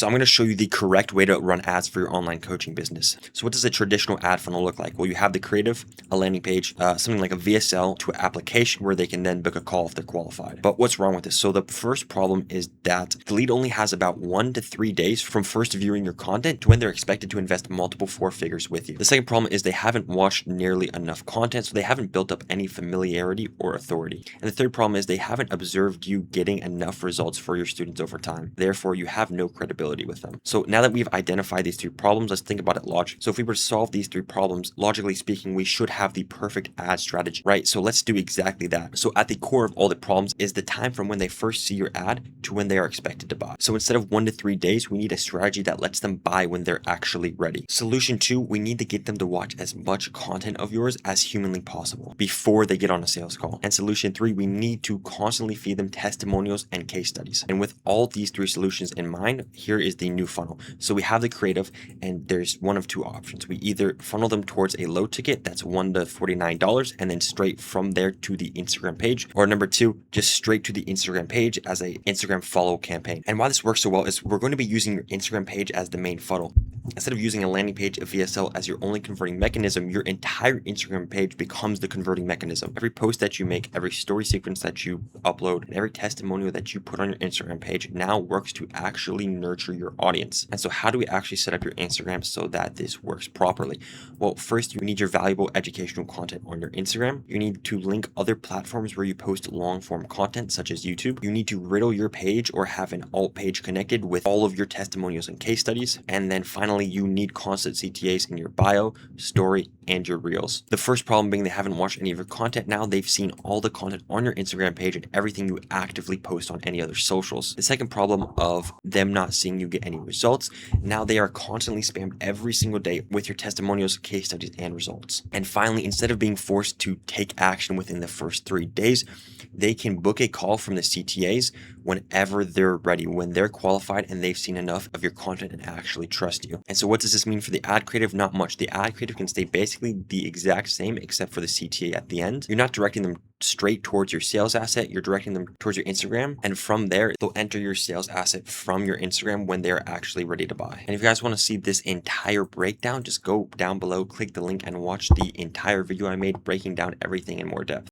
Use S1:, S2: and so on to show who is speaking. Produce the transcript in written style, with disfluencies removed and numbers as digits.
S1: So I'm going to show you the correct way to run ads for your online coaching business. So what does a traditional ad funnel look like? Well, you have the creative, a landing page, something like a VSL to an application where they can then book a call if they're qualified. But what's wrong with this? So the first problem is that the lead only has about 1 to 3 days from first viewing your content to when they're expected to invest multiple 4 figures with you. The second problem is they haven't watched nearly enough content, so they haven't built up any familiarity or authority. And the third problem is they haven't observed you getting enough results for your students over time. Therefore, you have no credibility with them. So now that we've identified these 3 problems, let's think about it logically. So if we were to solve these 3 problems, logically speaking, we should have the perfect ad strategy, right? So let's do exactly that. So at the core of all the problems is the time from when they first see your ad to when they are expected to buy. So instead of 1 to 3 days, we need a strategy that lets them buy when they're actually ready. Solution 2, we need to get them to watch as much content of yours as humanly possible before they get on a sales call. And solution 3, we need to constantly feed them testimonials and case studies. And with all these 3 solutions in mind, here is the new funnel. So we have the creative, and there's one of 2 options. We either funnel them towards a low ticket that's $1 to $49 and then straight from there to the Instagram page, or number 2, just straight to the Instagram page as a Instagram follow campaign. And why this works so well is we're going to be using your Instagram page as the main funnel. Instead of using a landing page, a VSL, as your only converting mechanism, your entire Instagram page becomes the converting mechanism. Every post that you make, every story sequence that you upload, and every testimonial that you put on your Instagram page now works to actually nurture your audience. And so how do we actually set up your Instagram so that this works properly? Well, first, you need your valuable educational content on your Instagram. You need to link other platforms where you post long form content, such as YouTube. You need to riddle your page or have an alt page connected with all of your testimonials and case studies. And then finally, you need constant CTAs in your bio, story, and your reels. The first problem being they haven't watched any of your content. Now they've seen all the content on your Instagram page and everything you actively post on any other socials. The second problem of them not seeing you get any results, now they are constantly spammed every single day with your testimonials, case studies, and results. And finally, instead of being forced to take action within the first 3 days, they can book a call from the CTAs whenever they're ready, when they're qualified and they've seen enough of your content and actually trust you. And so what does this mean for the ad creative? Not much. The ad creative can stay basically the exact same except for the CTA at the end. You're not directing them straight towards your sales asset, you're directing them towards your Instagram, and from there they'll enter your sales asset from your Instagram when they're actually ready to buy. And if you guys want to see this entire breakdown, just go down below, click the link, and watch the entire video I made breaking down everything in more depth.